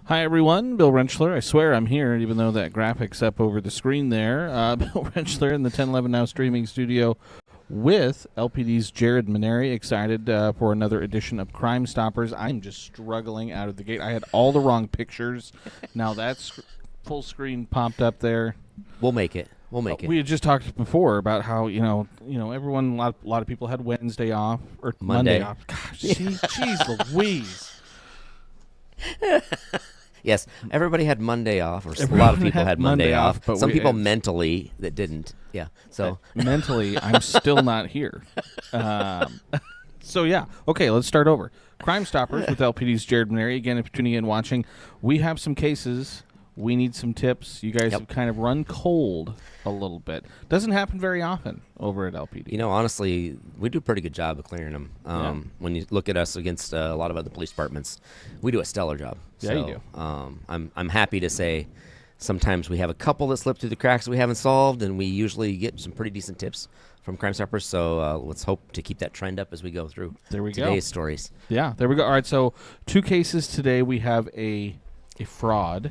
Hi, everyone. Bill Rentschler. I swear I'm here, even though that graphic's up over the screen there. Bill Rentschler in the 1011 Now streaming studio with LPD's Jared Minary. Excited for another edition of Crime Stoppers. I'm just struggling out of the gate. I had all the wrong pictures. Now that's full screen popped up there. We'll make it. We had just talked before about how everyone, a lot of people had Wednesday off or Monday off. Gosh, jeez Louise. Yes, everybody had Monday off, or a lot of people had Monday off. But some people mentally that didn't. Yeah, so mentally, I'm still not here. So yeah, okay, let's start over. Crime Stoppers with LPD's Jared Minary. Again, if you're tuning in watching, we have some cases. We need some tips. You guys have kind of run cold a little bit. Doesn't happen very often over at LPD. You know, honestly, we do a pretty good job of clearing them. When you look at us against a lot of other police departments, we do a stellar job. Yeah, so, you do. I'm happy to say sometimes we have a couple that slip through the cracks that we haven't solved, and we usually get some pretty decent tips from Crime Stoppers. So let's hope to keep that trend up as we go through today's stories. Yeah, there we go. All right, so 2 cases today. We have a fraud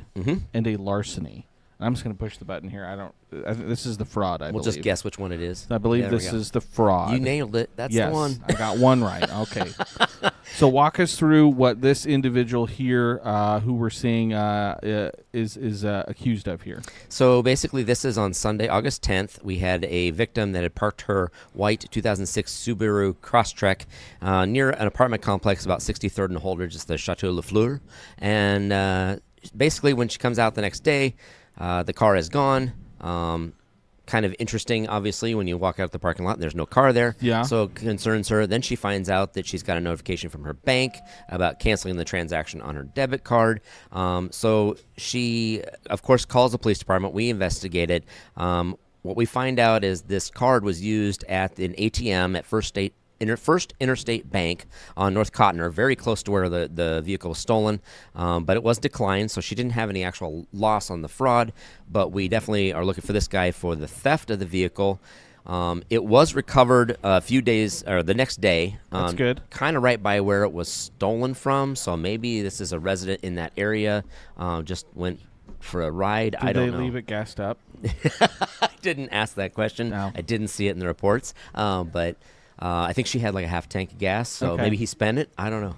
and a larceny. I'm just going to push the button here. This is the fraud, I believe. We'll just guess which one it is. I believe this is the fraud. You nailed it. That's the one. I got one right. Okay. So walk us through what this individual here who we're seeing is accused of here. So basically this is on Sunday, August 10th. We had a victim that had parked her white 2006 Subaru Crosstrek near an apartment complex about 63rd and Holdridge. It's the Chateau Lafleur. And basically when she comes out the next day, the car is gone. Kind of interesting, obviously, when you walk out the parking lot and there's no car there. Yeah. So it concerns her. Then she finds out that she's got a notification from her bank about canceling the transaction on her debit card. So she, of course, calls the police department. We investigate it. What we find out is this card was used at an ATM at First Interstate Bank on North Cotner, very close to where the vehicle was stolen, but it was declined, so she didn't have any actual loss on the fraud, but we definitely are looking for this guy for the theft of the vehicle. It was recovered a few days, or the next day. That's good. Kind of right by where it was stolen from, so maybe this is a resident in that area, just went for a ride. I don't know. Did they leave it gassed up? I didn't ask that question. No. I didn't see it in the reports, but I think she had like a half tank of gas, so maybe he spent it. I don't know.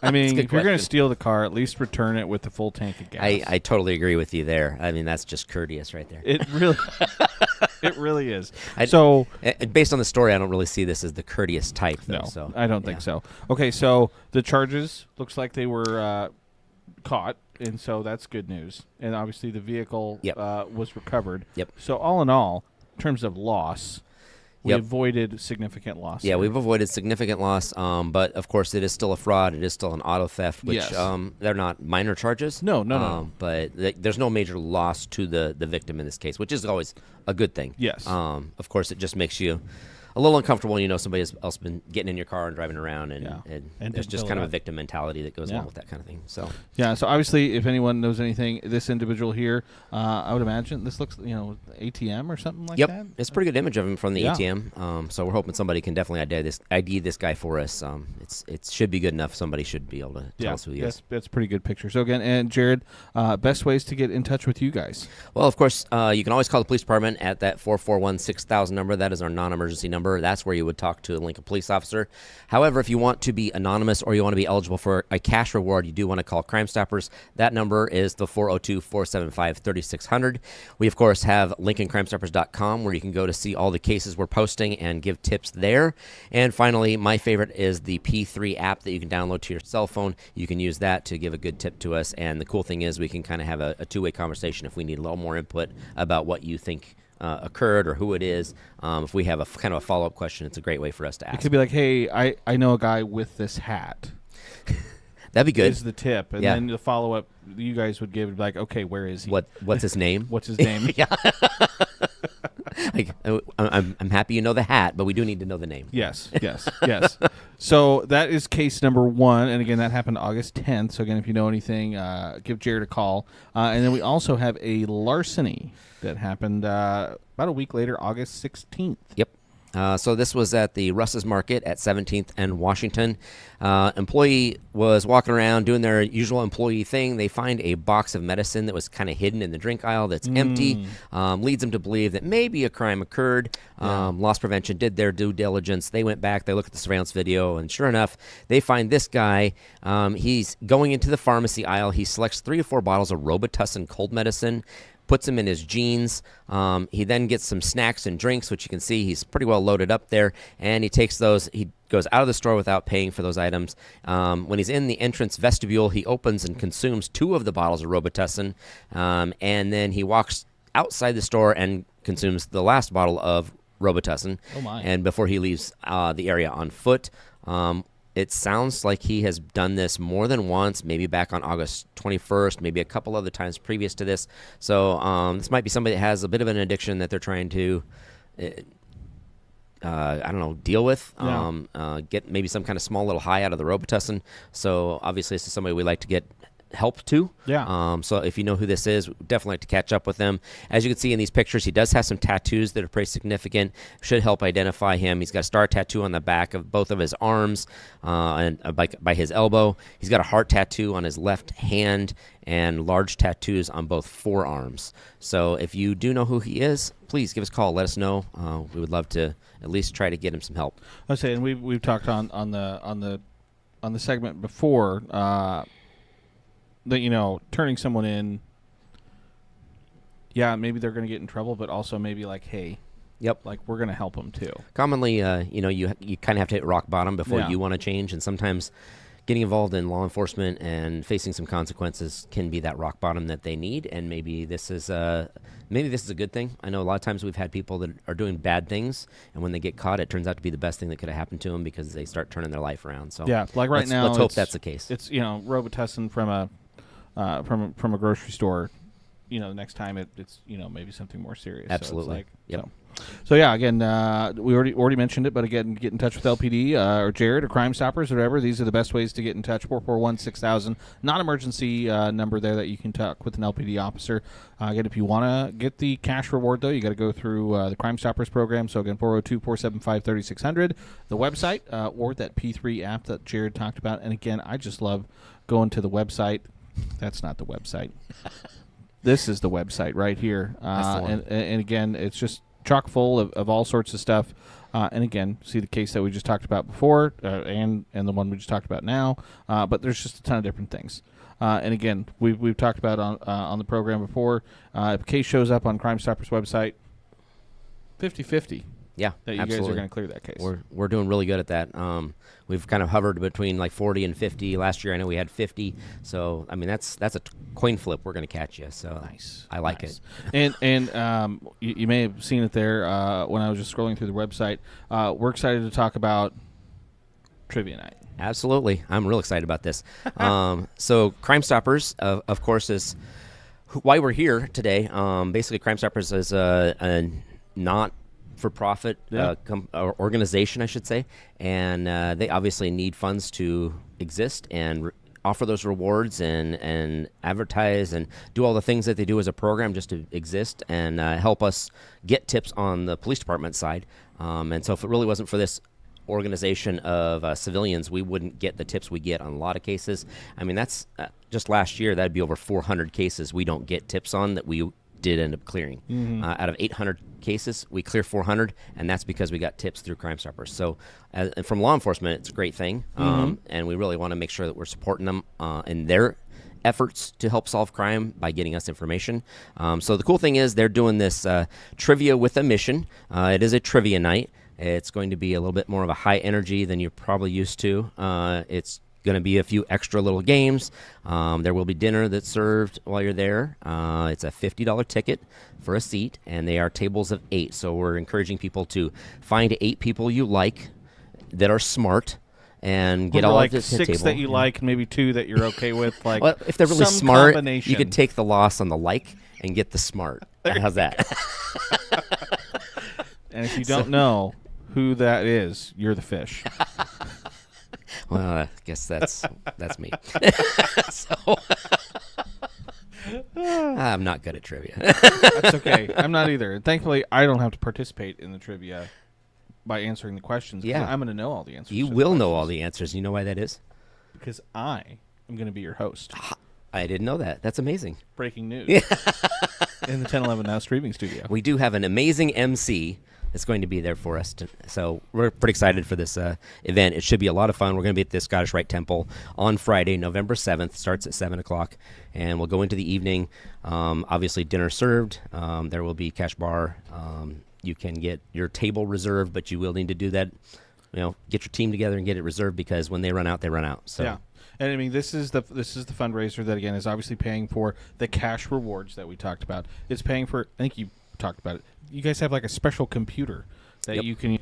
I mean, if you're going to steal the car, at least return it with the full tank of gas. I totally agree with you there. I mean, that's just courteous right there. It really is. So, based on the story, I don't really see this as the courteous type, though. No, so, I don't think so. Okay, so the charges looks like they were caught, and so that's good news. And obviously, the vehicle was recovered. Yep. So all in all, in terms of loss, we avoided significant loss. Yeah, we've avoided significant loss, but of course it is still a fraud. It is still an auto theft, which they're not minor charges. No. But there's no major loss to the victim in this case, which is always a good thing. Yes. Of course, it just makes you a little uncomfortable when you know somebody else been getting in your car and driving around, and there's just kind of a victim mentality that goes along with that kind of thing. So so obviously, if anyone knows anything, this individual here, I would imagine this looks, ATM or something like that. Yep, it's a pretty good image of him from the ATM. So we're hoping somebody can definitely ID this guy for us. It should be good enough. Somebody should be able to tell us who he is. That's a pretty good picture. So again, and Jared, best ways to get in touch with you guys? Well, of course, you can always call the police department at that 441-6000 number. That is our non-emergency number. That's where you would talk to a Lincoln police officer. However, if you want to be anonymous or you want to be eligible for a cash reward, you do want to call Crime Stoppers. That number is the 402-475-3600. We, of course, have LincolnCrimeStoppers.com where you can go to see all the cases we're posting and give tips there. And finally, my favorite is the P3 app that you can download to your cell phone. You can use that to give a good tip to us. And the cool thing is we can kind of have a two-way conversation if we need a little more input about what you think occurred or who it is. If we have a kind of a follow-up question, it's a great way for us to ask. It could be like, hey, I know a guy with this hat. That'd be good. Is the tip. And then the follow-up you guys would give, like, okay, where is he? What's his name? What's his name? Like, I'm happy you know the hat, but we do need to know the name. Yes. So that is case number 1. And again, that happened August 10th. So again, if you know anything, give Jared a call. And then we also have a larceny that happened about a week later, August 16th. Yep. So this was at the Russ's Market at 17th and Washington. Employee was walking around doing their usual employee thing. They find a box of medicine that was kind of hidden in the drink aisle that's empty. Leads them to believe that maybe a crime occurred. Loss prevention did their due diligence. They went back. They looked at the surveillance video, and sure enough, they find this guy. He's going into the pharmacy aisle. He selects 3 to 4 bottles of Robitussin cold medicine, puts them in his jeans. He then gets some snacks and drinks, which you can see he's pretty well loaded up there, and he takes those. He goes out of the store without paying for those items. When he's in the entrance vestibule, he opens and consumes 2 of the bottles of Robitussin, and then he walks outside the store and consumes the last bottle of Robitussin. Oh my. And before he leaves the area on foot. It sounds like he has done this more than once, maybe back on August 21st, maybe a couple other times previous to this. So this might be somebody that has a bit of an addiction that they're trying to, deal with, get maybe some kind of small little high out of the Robitussin. So obviously this is somebody we like to get help to. So if you know who this is, definitely like to catch up with them. As you can see in these pictures, he does have some tattoos that are pretty significant. Should help identify him. He's got a star tattoo on the back of both of his arms and by his elbow. He's got a heart tattoo on his left hand and large tattoos on both forearms. So if you do know who he is, please give us a call. Let us know. We would love to at least try to get him some help. I was saying we've talked on the segment before. That, turning someone in, maybe they're going to get in trouble, but also maybe like, hey, like we're going to help them too. Commonly, you kind of have to hit rock bottom before you want to change, and sometimes getting involved in law enforcement and facing some consequences can be that rock bottom that they need, and maybe this is a good thing. I know a lot of times we've had people that are doing bad things, and when they get caught, it turns out to be the best thing that could have happened to them because they start turning their life around. So like right now, let's hope that's the case. It's Robitussin from a grocery store. The next time it's maybe something more serious. Absolutely. So again, we already mentioned it, but again, get in touch with LPD or Jared or Crime Stoppers or whatever. These are the best ways to get in touch. 441-6000, non-emergency number there that you can talk with an LPD officer. Again, if you want to get the cash reward, though, you got to go through the Crime Stoppers program. So again, 402-475-3600, the website, or that P3 app that Jared talked about. And again, I just love going to the website. That's not the website. This is the website right here. And again, it's just chock full of all sorts of stuff. And again, see the case that we just talked about before and the one we just talked about now. But there's just a ton of different things. And again, we've talked about on the program before. If a case shows up on Crime Stoppers website, 50-50. Yeah, that you absolutely. guys are going to clear that case. We're doing really good at that. We've kind of hovered between like 40 and 50. Last year, I know we had 50. So I mean, that's a coin flip. We're going to catch you. So nice. I like it. And you may have seen it there when I was just scrolling through the website. We're excited to talk about Trivia Night. Absolutely, I'm real excited about this. So Crime Stoppers, of course, is why we're here today. Basically, Crime Stoppers is a not for-profit organization, I should say, and they obviously need funds to exist and offer those rewards and advertise and do all the things that they do as a program just to exist and help us get tips on the police department side. And so if it really wasn't for this organization of civilians, we wouldn't get the tips we get on a lot of cases. I mean, that's just last year, that'd be over 400 cases we don't get tips on that we did end up clearing. Out of 800 cases, we clear 400, and that's because we got tips through Crime Stoppers. So and from law enforcement, it's a great thing, and we really want to make sure that we're supporting them in their efforts to help solve crime by getting us information. So the cool thing is they're doing this trivia with a mission. It is a trivia night. It's going to be a little bit more of a high energy than you're probably used to. It's going to be a few extra little games. There will be dinner that's served while you're there. It's a $50 ticket for a seat, and they are tables of 8. So we're encouraging people to find 8 people you like that are smart and get all like of this 6 table. that you like, maybe 2 that you're okay with. Like, well, if they're really some smart, combination. you could take the loss on the like and get the smart. How's that? And if you don't know who that is, you're the fish. Well, I guess that's me. So I'm not good at trivia. That's okay. I'm not either. Thankfully, I don't have to participate in the trivia by answering the questions. 'Cause Yeah. I'm going to know all the answers. You to the will know questions, all the answers. You know why that is? because I am going to be your host. I didn't know that. That's amazing. Breaking news in the 1011 Now streaming studio. We do have an amazing MC that's going to be there for us. So we're pretty excited for this event. It should be a lot of fun. We're going to be at the Scottish Rite Temple on Friday, November 7th. Starts at 7 o'clock, and we'll go into the evening. Obviously, dinner served. There will be cash bar. You can get your table reserved, but you will need to do that. Get your team together and get it reserved, because when they run out, they run out. So. Yeah. And I mean, this is the fundraiser that, again, is obviously paying for the cash rewards that we talked about. It's paying for, I think you talked about it, you guys have like a special computer that you can,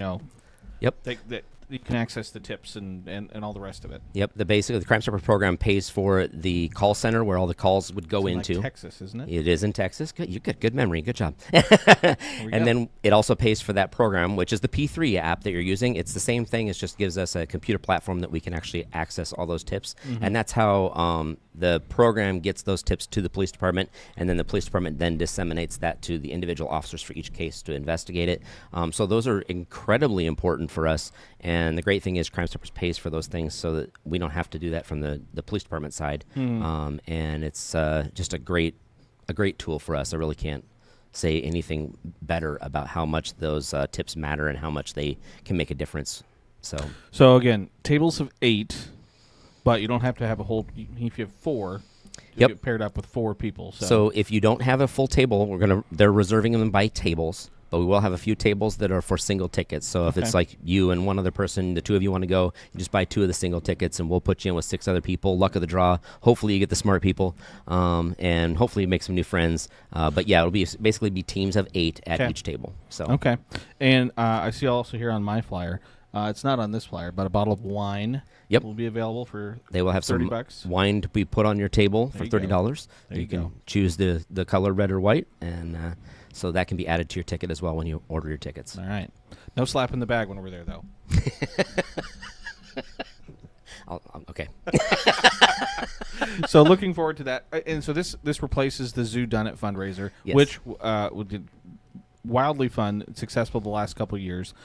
Yep. that you can access the tips and all the rest of it. Yep. The Crime Stoppers program pays for the call center where all the calls would go into. Like Texas, isn't it? It is in Texas. Good. You got good memory. Good job. And then it also pays for that program, which is the P3 app that you're using. It's the same thing. It just gives us a computer platform that we can actually access all those tips. And that's how the program gets those tips to the police department, and then the police department then disseminates that to the individual officers for each case to investigate it. So those are incredibly important for us. And the great thing is Crime Stoppers pays for those things so that we don't have to do that from the police department side. And it's just a great tool for us. I really can't say anything better about how much those tips matter and how much they can make a difference. So again, tables of 8, but you don't have to have a whole. If you have 4, you Yep. get paired up with 4 people. So if you don't have a full table, they're reserving them by tables. But we will have a few tables that are for single tickets. So if it's like you and one other person, the 2 of you want to go, you just buy 2 of the single tickets, and we'll put you in with 6 other people. Luck of the draw. Hopefully you get the smart people, and hopefully you make some new friends. But yeah, it'll basically be teams of 8 at each table. So okay, and I see also here on my flyer, it's not on this flyer, but a bottle of wine. Yep. Will be available for. They will have some $30. wine to be put on your table for $30. There you can go. choose the color red or white, and so that can be added to your ticket as well when you order your tickets. All right. No slap in the bag when we're there, though. Okay. So looking forward to that. And so this replaces the Zoo Done It fundraiser, Yes. which did wildly fun, successful the last couple of years.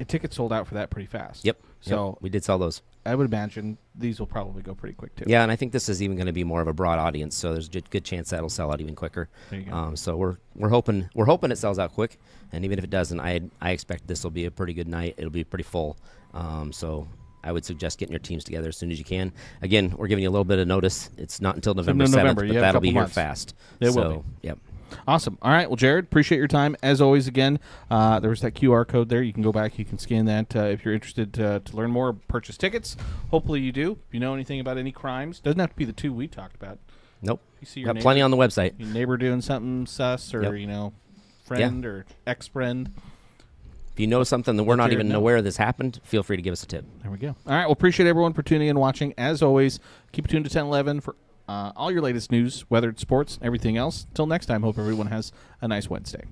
Tickets sold out for that pretty fast. Yep. So we did sell those. I would imagine these will probably go pretty quick too. Yeah, and I think this is even going to be more of a broad audience, so there's a good chance that'll sell out even quicker. There you go. So we're hoping it sells out quick, and even if it doesn't, I expect this will be a pretty good night. It'll be pretty full. So I would suggest getting your teams together as soon as you can. Again, we're giving you a little bit of notice. It's not until November 7th, but You have a that'll be couple here months. fast. It will be. Yep. Awesome. All right. Well, Jared, appreciate your time. As always, again, there was that QR code there. You can go back. You can scan that if you're interested to learn more, purchase tickets. Hopefully you do. If you know anything about any crimes, doesn't have to be the 2 we talked about. Nope. You see your Got plenty on the website. your neighbor doing something sus or, friend or ex-friend. If you know something that we're not Jared even know. aware this happened, feel free to give us a tip. There we go. All right. Well, appreciate everyone for tuning in and watching. As always, keep it tuned to 1011 for all your latest news, whether it's sports, everything else. Until next time, hope everyone has a nice Wednesday.